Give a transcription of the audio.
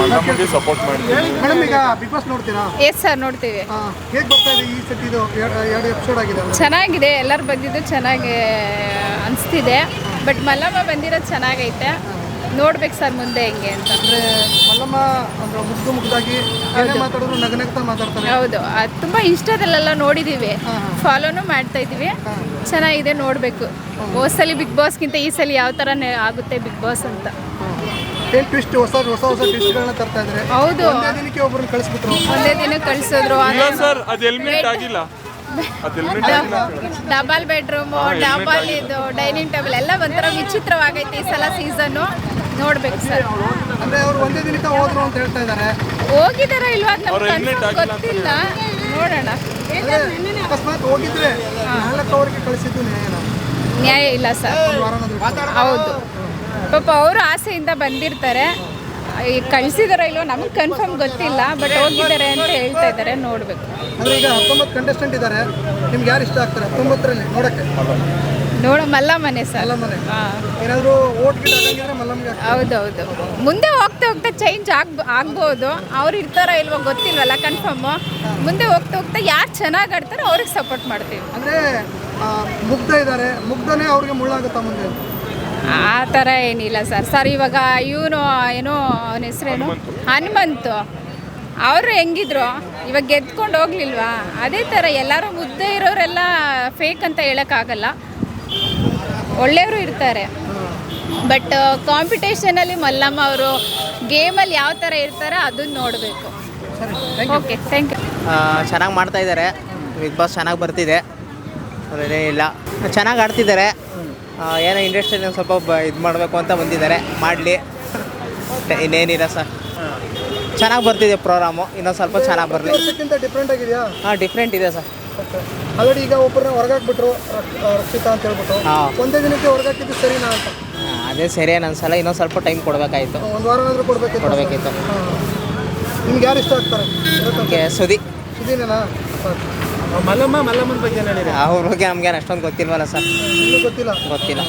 ಮಲ್ಲಮ್ಮಂಗೆ support ಮಾಡ್ತೀವಿ. Madam ಈಗ big boss ನೋಡ್ತೀರಾ? ಎಸ್ ಸರ್, ನೋಡ್ತೀವಿ. ಹೇಗೆ ಬರ್ತಾ ಇದೆ ಈ ಸತಿ? ಇದು ಎರಡು ಎಪಿಸೋಡ್ ಆಗಿದೆ. ಚೆನ್ನಾಗಿದೆ, ಎಲ್ಲರೂ ಬಂದಿದ್ದು ಚೆನ್ನಾಗಿ ಅನಿಸ್ತಿದೆ. ಬಟ್ ಮಲ್ಲಮ್ಮ ಬಂದಿರೋದು ಚೆನ್ನಾಗೈತೆ. ನೋಡ್ಬೇಕು ಸರ್ ಮುಂದೆ ಹೆಂಗೆ ಅಂತ. ಅಂದರೆ ಮಲ್ಲಮ್ಮ ಅಂದ್ರೆ ಮುಗ್ದಾಗಿ ಏನೇ ಮಾತಾಡಿದ್ರು ನಗನಗ್ತಾ ಮಾತಾಡ್ತಾರೆ. ಹೌದು, ಅದು ತುಂಬ ಇನ್ಸ್ಟಾದಲ್ಲೆಲ್ಲ ನೋಡಿದ್ದೀವಿ, ಫಾಲೋನು ಮಾಡ್ತಾ ಇದ್ದೀವಿ. ಚೆನ್ನಾಗಿದೆ, ನೋಡಬೇಕು. ಹೋದ ಸಲ ಬಿಗ್ ಬಾಸ್ಗಿಂತ ಈ ಸಲ ಯಾವ ಥರ ಆಗುತ್ತೆ ಬಿಗ್ ಬಾಸ್ ಅಂತ. ಏನು ಟ್ವಿಸ್ಟ್, ಹೊಸ ಟ್ವಿಸ್ಟ್ಗಳನ್ನ ತರ್ತಾ ಇದ್ದಾರೆ. ಹೌದು, ಒಂದೇ ದಿನಕ್ಕೆ ಒಬ್ಬರನ್ನ ಕಳಿಸ್ಬಿಟ್ರು. ಒಂದೇ ದಿನ ಕಳಿಸಿದ್ರು. ಸರ್ ಅದು ಎಲಿಮಿನೇಟ್ ಆಗಿಲ್ಲ. ಡಬಲ್ ಬೆಡ್ರೂಮು, ಡಬಲ್ ಇದು ಡೈನಿಂಗ್ ಟೇಬಲ್ ಎಲ್ಲ ಒಂಥರ ವಿಚಿತ್ರವಾಗೈತೆ ಈ ಸಲ ಸೀಸನ್ನು. ನೋಡ್ಬೇಕು ಸರ್. ಅಂದ್ರೆ ಅವರು ಒಂದೇ ದಿನಕ್ಕೆ ಹೋದ್ರು ಅಂತ ಹೇಳ್ತಾ ಇದ್ದಾರೆ. ಹೋಗಿದಾರ ಇಲ್ವಾ ಅಂತ ಗೊತ್ತಿಲ್ಲ, ನೋಡೋಣ. ಅಕಸ್ಮಾತ್ ಹೋಗಿದ್ರೆ 4 ಅವರಿಗೆ ಕಳಿಸಿದ್ದು ನ್ಯಾಯ ಇಲ್ಲ ಸರ್. ಹೌದು, ಪಾಪ ಅವರು ಆಸೆಯಿಂದ ಬಂದಿರ್ತಾರೆ. ಈಗ ಕಳಿಸಿದಾರೋ ಇಲ್ವೋ ನಮಗೆ ಕನ್ಫರ್ಮ್ ಗೊತ್ತಿಲ್ಲ, ಬಟ್ ಹೋಗಿದ್ದಾರೆ ಅಂತ ಹೇಳ್ತಾ ಇದ್ದಾರೆ. ನೋಡ್ಬೇಕು. ಅಂದ್ರೆ ಈಗ 19 ಕಂಟೆಸ್ಟೆಂಟ್ ಇದ್ದಾರೆ. ನಿಮ್ಗೆ ಯಾರು ಇಷ್ಟ ಆಗ್ತಾರೆ 19ರಲ್ಲಿ ನೋಡಕ್ಕೆ? ಮಲ್ಲಮ್ಮನೆ ಸರ್. ಮಲ್ಲಮ್ಮನೆ. ಏನಾದರೂ ಓಟ್ ಗಿಟ್ ಆಗಂಗಿದ್ರೆ ಮಲ್ಲಮ್ಮಗೆ. ಹೌದೌದು, ಮುಂದೆ ಹೋಗ್ತಾ ಚೇಂಜ್ ಆಗ್ಬೋದು. ಅವ್ರು ಇರ್ತಾರೋ ಇಲ್ವೋ ಗೊತ್ತಿಲ್ವಲ್ಲ ಕನ್ಫರ್ಮು. ಮುಂದೆ ಹೋಗ್ತಾ ಯಾರು ಚೆನ್ನಾಗಿ ಆಡ್ತಾರೋ ಅವ್ರಿಗೆ ಸಪೋರ್ಟ್ ಮಾಡ್ತೀವಿ. ಅಂದರೆ ಮುಗ್ಧ ಇದ್ದಾರೆ, ಮುಗ್ಧನೇ ಅವ್ರಿಗೆ ಮುಳ್ಳಾಗುತ್ತಾ ಮುಂದೆ? ಆ ಥರ ಏನಿಲ್ಲ ಸರ್. ಇವಾಗ ಇವನು ಏನೋ ಅವನ ಹೆಸರೇನು, ಹನುಮಂತು, ಅವರು ಹೆಂಗಿದ್ರು ಇವಾಗ ಗೆದ್ಕೊಂಡು ಹೋಗ್ಲಿಲ್ವಾ? ಅದೇ ಥರ ಎಲ್ಲರೂ ಮುದ್ದೆ ಇರೋರೆಲ್ಲ ಫೇಕ್ ಅಂತ ಹೇಳೋಕ್ಕಾಗಲ್ಲ, ಒಳ್ಳೆಯವರು ಇರ್ತಾರೆ. ಬಟ್ ಕಾಂಪಿಟೇಷನಲ್ಲಿ ಮಲ್ಲಮ್ಮ ಅವರು ಗೇಮಲ್ಲಿ ಯಾವ ಥರ ಇರ್ತಾರೆ ಅದನ್ನು ನೋಡಬೇಕು. Okay, thank you. ಚೆನ್ನಾಗಿ ಮಾಡ್ತಾ ಇದ್ದಾರೆ. ಬಿಗ್ ಬಾಸ್ ಚೆನ್ನಾಗಿ ಬರ್ತಿದೆ, ಅದೇನಿಲ್ಲ. ಚೆನ್ನಾಗಿ ಆಡ್ತಿದ್ದಾರೆ. ಏನೋ ಇಂಡಸ್ಟ್ರಿಯಲ್ಲಿ ಸ್ವಲ್ಪ ಇದು ಮಾಡಬೇಕು ಅಂತ ಬಂದಿದ್ದಾರೆ, ಮಾಡಲಿ. ಇನ್ನೇನಿಲ್ಲ ಸರ್, ಚೆನ್ನಾಗಿ ಬರ್ತಿದೆ ಪ್ರೋಗ್ರಾಮು. ಇನ್ನೊಂದು ಸ್ವಲ್ಪ ಚೆನ್ನಾಗಿ ಬರಲಿ. ಡಿಫ್ರೆಂಟ್ ಆಗಿದೆಯಾ? ಡಿಫ್ರೆಂಟ್ ಇದೆ ಸರ್. ಆಲ್ರೆಡಿ ಈಗ ಒಬ್ಬರನ್ನ ಹೊರಗಾಕ್ಬಿಟ್ರು, ರಕ್ಷಿತಾ ಅಂತ ಹೇಳ್ಬಿಟ್ಟು. ಒಂದೇ ದಿನಕ್ಕೆ ಹೊರಗಾಕಿದ್ದು ಸರಿನಾ ಅಂತ? ಅದೇ ಸರಿ ಅನ್ಸಲ್ಲ. ಇನ್ನೊಂದು ಸ್ವಲ್ಪ ಟೈಮ್ ಕೊಡಬೇಕಾಯ್ತು. ಒಂದು ವಾರನಾದರೂ ಕೊಡಬೇಕಿತ್ತು. ನಿಮ್ಗೆ ಯಾರು ಇಷ್ಟ ಆಗ್ತಾರೆ? ಸುದೀನೇನಾ? ಮಲ್ಲಮ್ಮನ ಬಗ್ಗೆ ಅವ್ರ ಬಗ್ಗೆ ನಮ್ಗೇನು ಅಷ್ಟೊಂದು ಗೊತ್ತಿಲ್ವಲ್ಲ ಸರ್. ಗೊತ್ತಿಲ್ಲ.